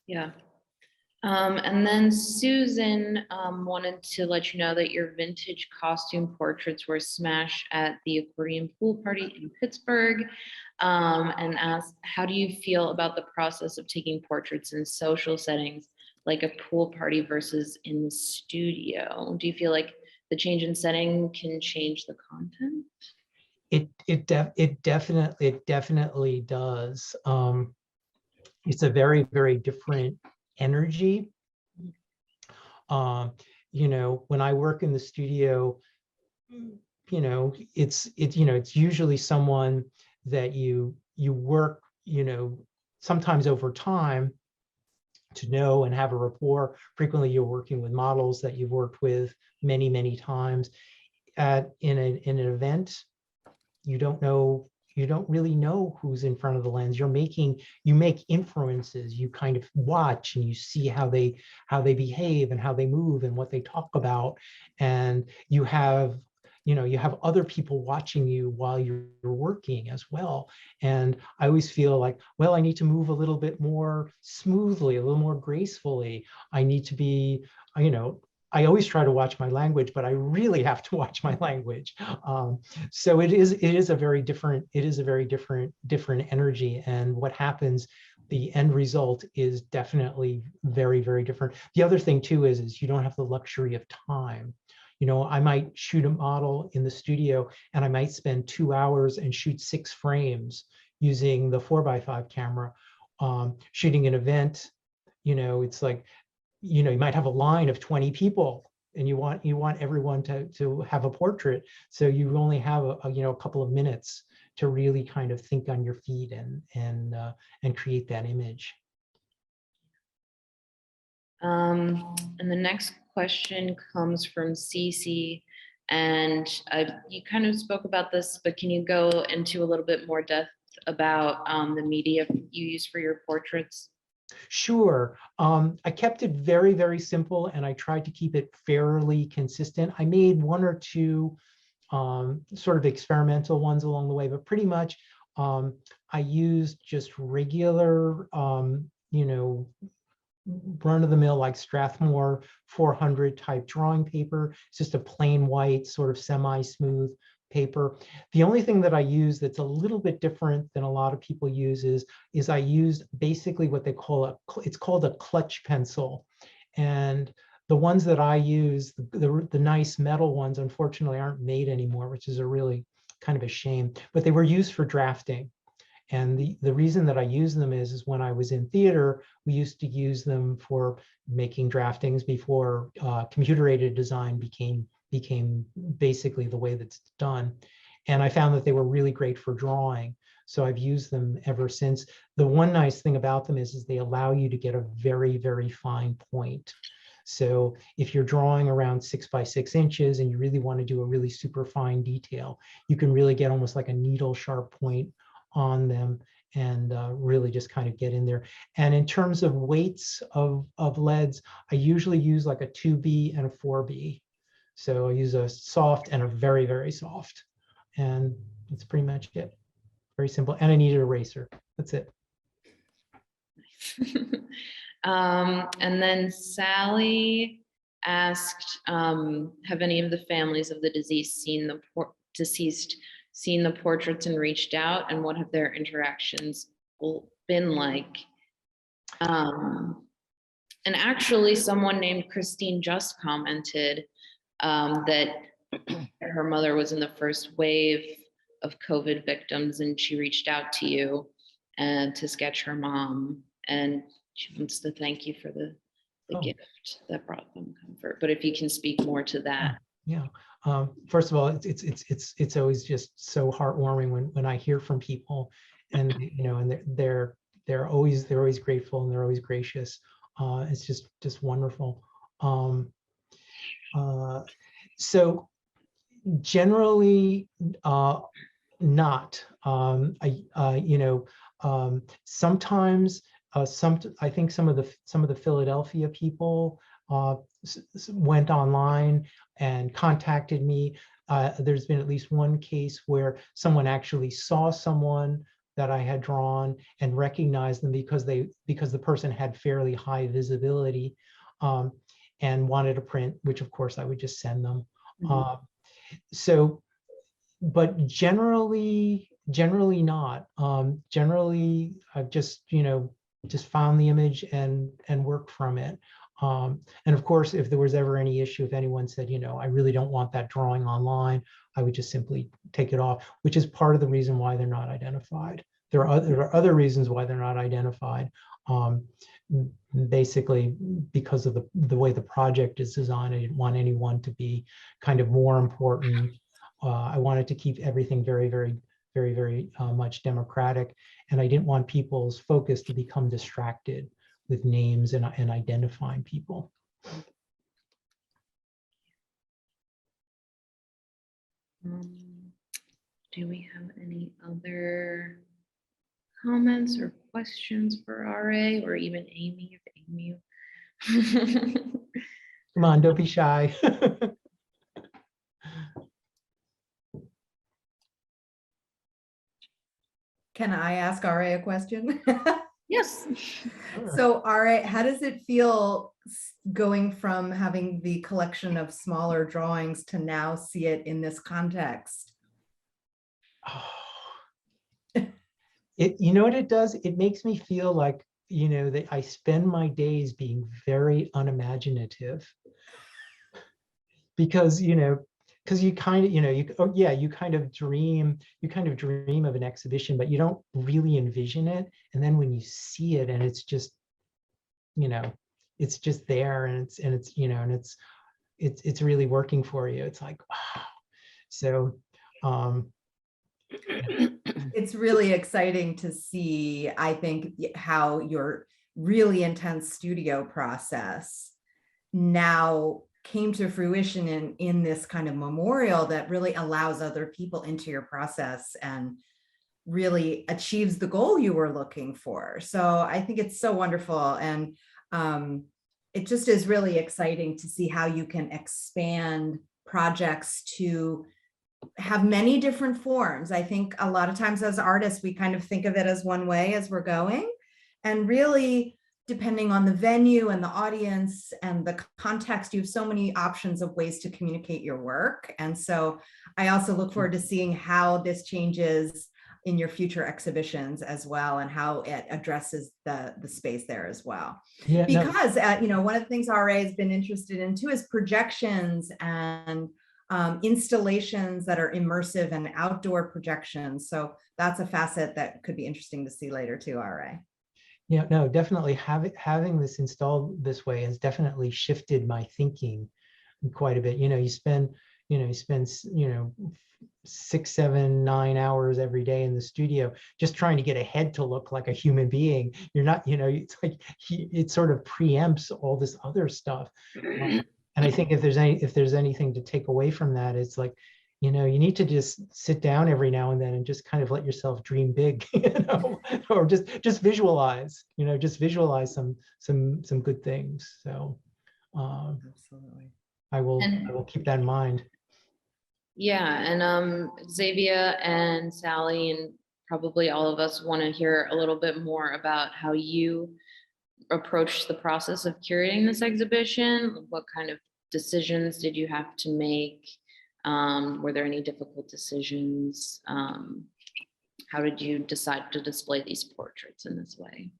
A: Yeah. And then Susan wanted to let you know that your vintage costume portraits were smashed at the Aquarium Pool Party in Pittsburgh, and asked, how do you feel about the process of taking portraits in social settings like a pool party versus in the studio? Do you feel like the change in setting can change the content?
C: It definitely does. It's a very, very different energy. You know, when I work in the studio, you know, it's usually someone that you work, you know, sometimes over time to know and have a rapport. Frequently, you're working with models that you've worked with many, many times. In an event, you don't really know who's in front of the lens. You make inferences. You kind of watch and you see how they behave and how they move and what they talk about, and you have other people watching you while you're working as well. And I always feel like, well, I need to move a little bit more smoothly, a little more gracefully. I need to be, you know, I always try to watch my language, but I really have to watch my language. So it is a very different energy. And what happens, the end result is definitely very, very different. The other thing too is you don't have the luxury of time. You know, I might shoot a model in the studio and I might spend 2 hours and shoot 6 frames using the 4x5 camera. Shooting an event, you know, it's like, you know, you might have a line of 20 people and you want everyone to have a portrait. So you only have a couple of minutes to really kind of think on your feet and create that image.
A: And the next question comes from Cece, and you kind of spoke about this, but can you go into a little bit more depth about the media you use for your portraits?
C: Sure. I kept it very, very simple, and I tried to keep it fairly consistent. I made 1 or 2 sort of experimental ones along the way, but pretty much I used just regular, you know, run-of-the-mill like Strathmore 400 type drawing paper. It's just a plain white, sort of semi-smooth paper. The only thing that I use that's a little bit different than a lot of people use is I used basically what they call it's called a clutch pencil. And the ones that I use, the nice metal ones, unfortunately aren't made anymore, which is a really kind of a shame, but they were used for drafting. And the reason that I use them is when I was in theater, we used to use them for making draftings before computer-aided design became basically the way that's done. And I found that they were really great for drawing. So I've used them ever since. The one nice thing about them is they allow you to get a very, very fine point. So if you're drawing around 6 by 6 inches and you really want to do a really super fine detail, you can really get almost like a needle sharp point on them and really just kind of get in there. And in terms of weights of leads, I usually use like a 2B and a 4B. So I use a soft and a very, very soft. And that's pretty much it. Very simple. And I need an eraser. That's it.
A: And then Sally asked, have any of the families of the deceased seen the portraits and reached out, and what have their interactions been like? And actually someone named Christine just commented that her mother was in the first wave of COVID victims, and she reached out to you and to sketch her mom, and she wants to thank you for the gift that brought them comfort. But if you can speak more to that.
C: Yeah. First of all, it's always just so heartwarming when I hear from people, and you know, and they're always grateful and they're always gracious. It's just wonderful. So generally, not. Sometimes I think some of the Philadelphia people went online and contacted me. There's been at least one case where someone actually saw someone that I had drawn and recognized them because the person had fairly high visibility, and wanted a print, which of course I would just send them. But generally not. Generally, I've just, just found the image and worked from it. And of course, if there was ever any issue, if anyone said, I really don't want that drawing online, I would just simply take it off, which is part of the reason why they're not identified. There are other reasons why they're not identified. Basically, because of the way the project is designed, I didn't want anyone to be kind of more important. I wanted to keep everything very, very, very, very much democratic. And I didn't want people's focus to become distracted with names and identifying people.
A: Do we have any other comments or questions for RA or even Amie, if Amie?
C: Come on, don't be shy.
B: Can I ask RA a question?
A: Yes.
B: So RA, how does it feel going from having the collection of smaller drawings to now see it in this context?
C: You know what it does? It makes me feel like, that I spend my days being very unimaginative because, because you kind of, you kind of dream of an exhibition, but you don't really envision it. And then when you see it and it's just, it's just there and it's really working for you. It's like, wow. So,
B: it's really exciting to see, I think, how your really intense studio process now came to fruition in this kind of memorial that really allows other people into your process and really achieves the goal you were looking for. So I think it's so wonderful. And it just is really exciting to see how you can expand projects to have many different forms. I think a lot of times as artists, we kind of think of it as one way as we're going. And really, depending on the venue and the audience and the context, you have so many options of ways to communicate your work. And so I also look forward to seeing how this changes in your future exhibitions as well, and how it addresses the space there as well.
C: yeah,
B: Because, one of the things RA has been interested in too is projections and installations that are immersive and outdoor projections. So that's a facet that could be interesting to see later too, RA.
C: Yeah, no, definitely having this installed this way has definitely shifted my thinking quite a bit. You spend 6, 7, 9 hours every day in the studio just trying to get a head to look like a human being. You're not, it's like it sort of preempts all this other stuff. And I think if there's anything to take away from that, it's like, you need to just sit down every now and then and just kind of let yourself dream big, or just visualize, just visualize some good things. So
B: Absolutely.
C: I will keep that in mind.
A: Yeah, and Xavier and Sally and probably all of us want to hear a little bit more about how you approached the process of curating this exhibition. What kind of decisions did you have to make? Were there any difficult decisions? How did you decide to display these portraits in this way?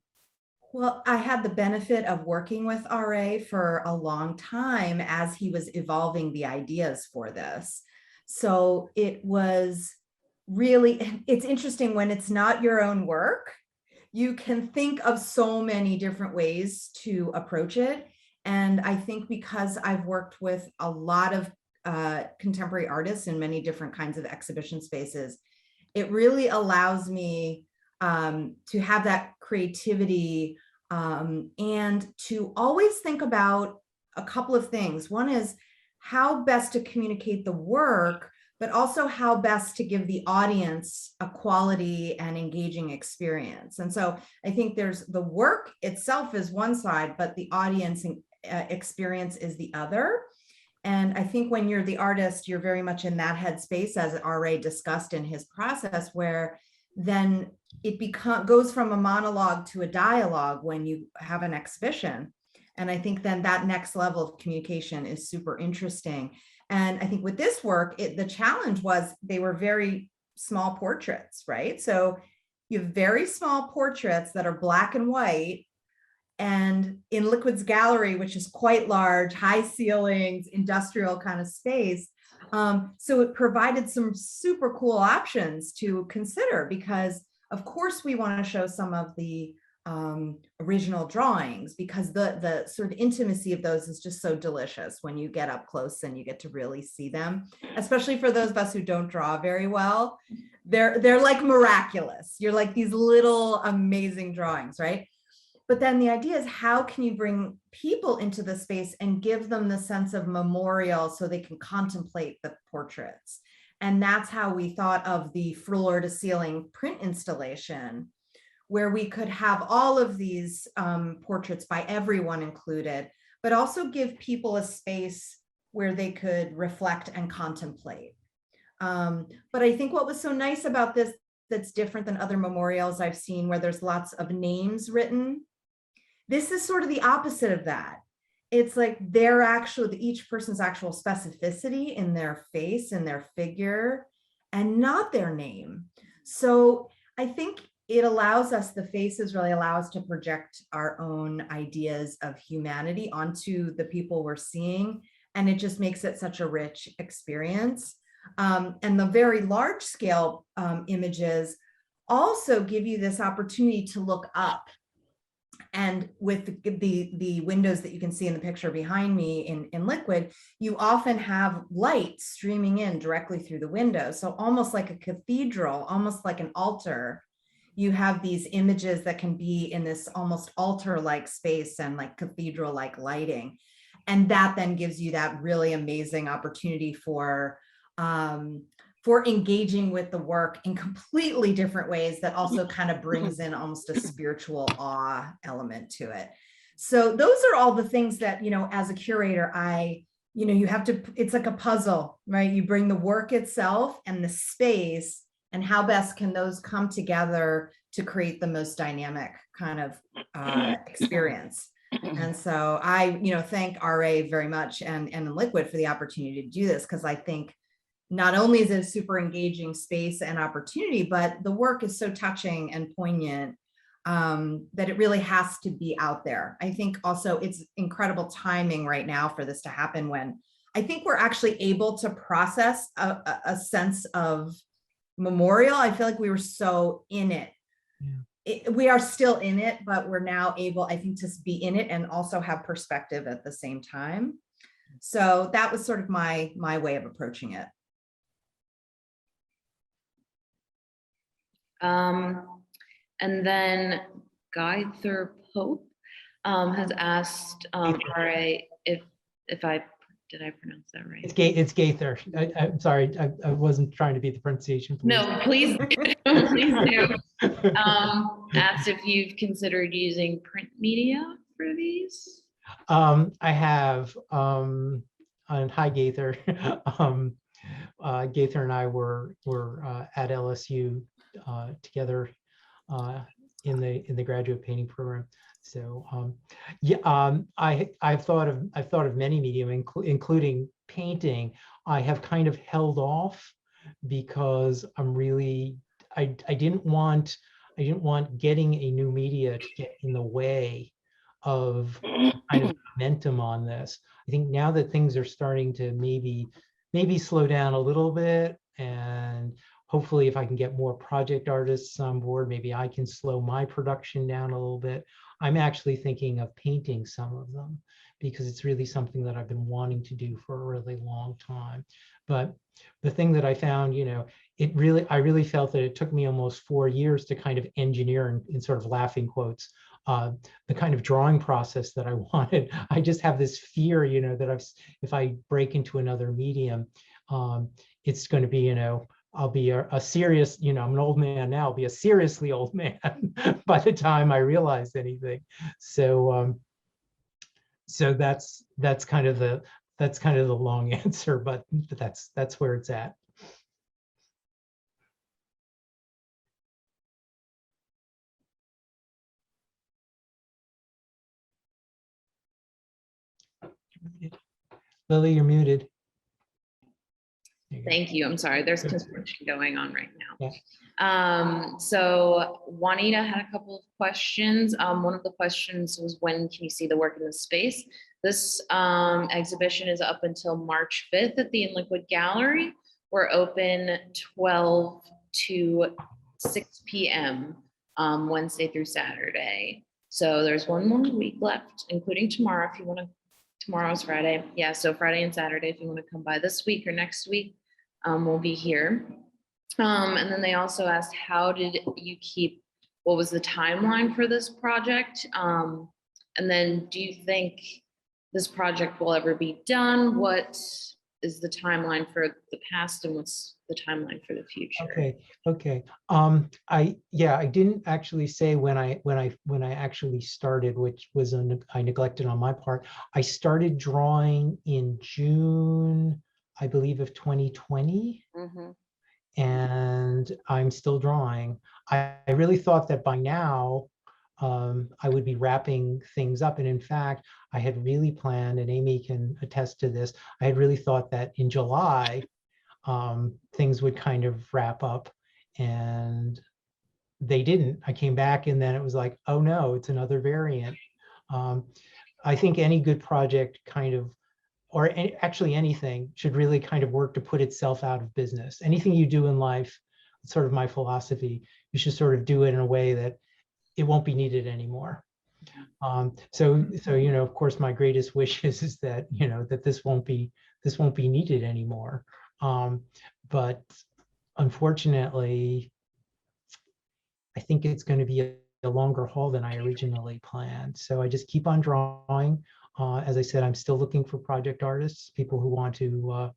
B: Well, I had the benefit of working with RA for a long time as he was evolving the ideas for this. So it was really, it's interesting when it's not your own work, you can think of so many different ways to approach it. And I think because I've worked with a lot of contemporary artists in many different kinds of exhibition spaces, it really allows me to have that creativity and to always think about a couple of things. One is how best to communicate the work, but also how best to give the audience a quality and engaging experience. And so I think there's the work itself is one side, but the audience experience is the other. And I think when you're the artist, you're very much in that headspace, as RA discussed in his process, where then it goes from a monologue to a dialogue when you have an exhibition. And I think then that next level of communication is super interesting. And I think with this work, the challenge was they were very small portraits, right? So you have very small portraits that are black and white, and in Liquid's gallery, which is quite large, high ceilings, industrial kind of space. So it provided some super cool options to consider, because of course we want to show some of the original drawings, because the sort of intimacy of those is just so delicious when you get up close and you get to really see them, especially for those of us who don't draw very well. They're like miraculous. You're like these little amazing drawings, right? But then the idea is, how can you bring people into the space and give them the sense of memorial so they can contemplate the portraits? And that's how we thought of the floor to ceiling print installation, where we could have all of these portraits by everyone included, but also give people a space where they could reflect and contemplate. But I think what was so nice about this that's different than other memorials I've seen, where there's lots of names written, this is sort of the opposite of that. It's like each person's actual specificity in their face and their figure, and not their name. So I think it allows us, the faces really allow us to project our own ideas of humanity onto the people we're seeing. And it just makes it such a rich experience. And the very large scale images also give you this opportunity to look up. And with the windows that you can see in the picture behind me in Liquid, you often have light streaming in directly through the window. So almost like a cathedral, almost like an altar, you have these images that can be in this almost altar-like space and like cathedral-like lighting. And that then gives you that really amazing opportunity for engaging with the work in completely different ways that also kind of brings in almost a spiritual awe element to it. So those are all the things that, as a curator, you have to, it's like a puzzle, right? You bring the work itself and the space, and how best can those come together to create the most dynamic kind of experience. And so I, thank RA very much and Liquid for the opportunity to do this, because I think not only is it a super engaging space and opportunity, but the work is so touching and poignant that it really has to be out there. I think also it's incredible timing right now for this to happen, when I think we're actually able to process a sense of memorial. I feel like we were so in it. Yeah. We are still in it, but we're now able, I think, to be in it and also have perspective at the same time. So that was sort of my way of approaching it.
A: And then Guy Pope has asked RA if did I pronounce that right?
C: It's Gaither. I'm sorry, I wasn't trying to be the pronunciation.
A: No, please, please do. Asked if you've considered using print media for these.
C: I have, and hi Gaither. Gaither and I were at LSU together in the graduate painting program. So I've thought of many medium, including painting. I have kind of held off because I'm really I didn't want getting a new media to get in the way of kind of momentum on this. I think now that things are starting to maybe slow down a little bit, and hopefully if I can get more project artists on board, maybe I can slow my production down a little bit. I'm actually thinking of painting some of them, because it's really something that I've been wanting to do for a really long time. But the thing that I found, I really felt that it took me almost 4 years to kind of engineer, in sort of laughing quotes, the kind of drawing process that I wanted. I just have this fear, that if I break into another medium, it's going to be, I'll be a serious, I'm an old man now, I'll be a seriously old man by the time I realize anything. So so that's kind of the long answer, but that's where it's at. Lily, you're muted. There
A: Thank you. I'm sorry. There's construction going on right now.
C: Yeah.
A: So Juanita had a couple of questions. One of the questions was, when can you see the work in the space? This exhibition is up until March 5th at the In Liquid Gallery. We're open 12 to 6 p.m. Wednesday through Saturday. So there's one more week left, including tomorrow if you want to. Tomorrow's Friday. Yeah, so Friday and Saturday, if you want to come by this week or next week, we'll be here. And then they also asked, how did you keep, what was the timeline for this project? And then do you think this project will ever be done? What is the timeline for the past and what's the timeline for the future?
C: Okay. I didn't actually say when I actually started, which was I neglected on my part. I started drawing in June, I believe, of 2020. And I'm still drawing. I really thought that by now I would be wrapping things up. And in fact, I had really planned, and Amie can attest to this, I had really thought that in July, things would kind of wrap up, and they didn't. I came back and then it was like, oh no, it's another variant. I think any good project kind of, or actually anything, should really kind of work to put itself out of business. Anything you do in life, it's sort of my philosophy, you should sort of do it in a way that it won't be needed anymore. So of course, my greatest wish is that, that this won't be needed anymore. But unfortunately, I think it's going to be a longer haul than I originally planned. So I just keep on drawing. As I said, I'm still looking for project artists, people who want to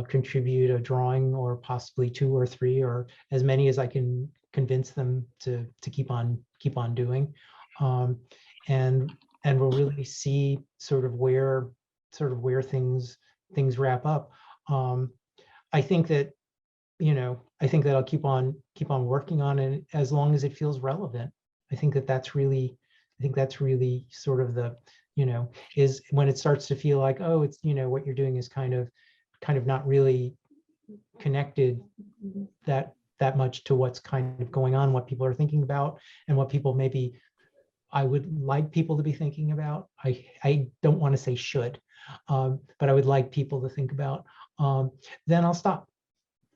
C: contribute a drawing, or possibly 2 or 3, or as many as I can convince them to keep on doing. And we'll really see sort of where things wrap up. I think that I'll keep on working on it as long as it feels relevant. I think that's really sort of the, is when it starts to feel like, oh, it's, what you're doing is kind of not really connected that much to what's kind of going on, what people are thinking about, and what people maybe I would like people to be thinking about. I don't want to say should, but I would like people to think about. Then I'll stop.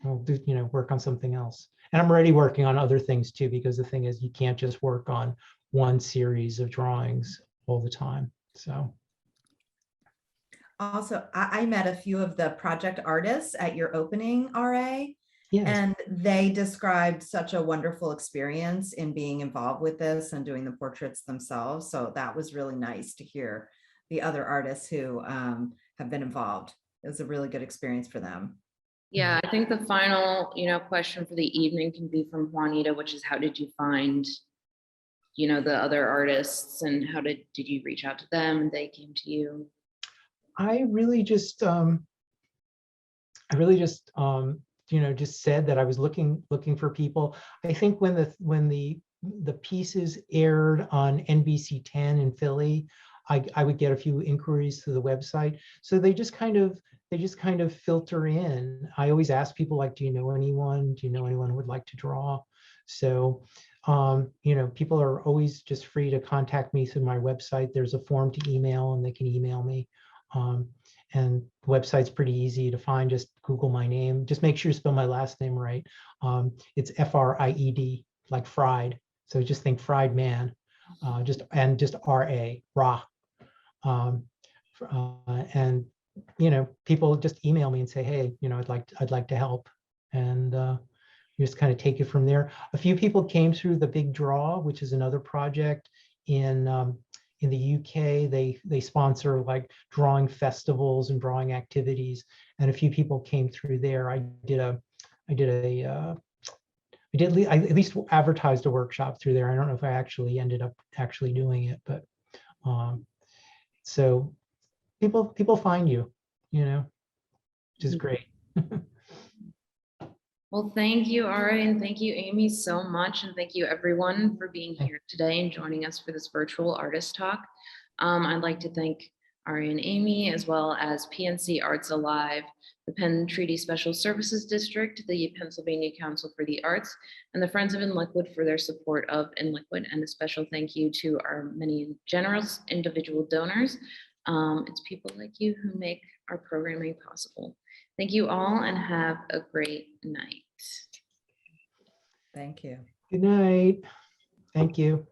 C: I'll do, work on something else. And I'm already working on other things too, because the thing is, you can't just work on one series of drawings all the time. So.
B: Also, I met a few of the project artists at your opening, RA.
C: Yes.
B: And they described such a wonderful experience in being involved with this and doing the portraits themselves. So that was really nice to hear the other artists who have been involved. It was a really good experience for them.
A: Yeah, I think the final, question for the evening can be from Juanita, which is, how did you find, the other artists, and how did you reach out to them and they came to you?
C: I really just just said that I was looking for people. I think when the pieces aired on NBC 10 in Philly, I would get a few inquiries through the website. So they just kind of filter in. I always ask people, like, do you know anyone? Do you know anyone who would like to draw? So, people are always just free to contact me through my website. There's a form to email, and they can email me. And the website's pretty easy to find. Just Google my name. Just make sure you spell my last name right. It's Fried, like fried. So just think fried man, just R-A, Ra. And people just email me and say, hey, I'd like to help, and you just kind of take it from there. A few people came through the Big Draw, which is another project in the UK. They sponsor like drawing festivals and drawing activities, and a few people came through there. I at least advertised a workshop through there. I don't know if I actually ended up doing it, but so people find you, which is great.
A: Well, thank you, Ari, and thank you, Amie, so much. And thank you, everyone, for being here today and joining us for this virtual artist talk. I'd like to thank Ari and Amy, as well as PNC Arts Alive, the Penn Treaty Special Services District, the Pennsylvania Council for the Arts, and the Friends of InLiquid for their support of InLiquid. And a special thank you to our many generous individual donors. It's people like you who make our programming possible. Thank you all and have a great night.
B: Thank you.
C: Good night. Thank you.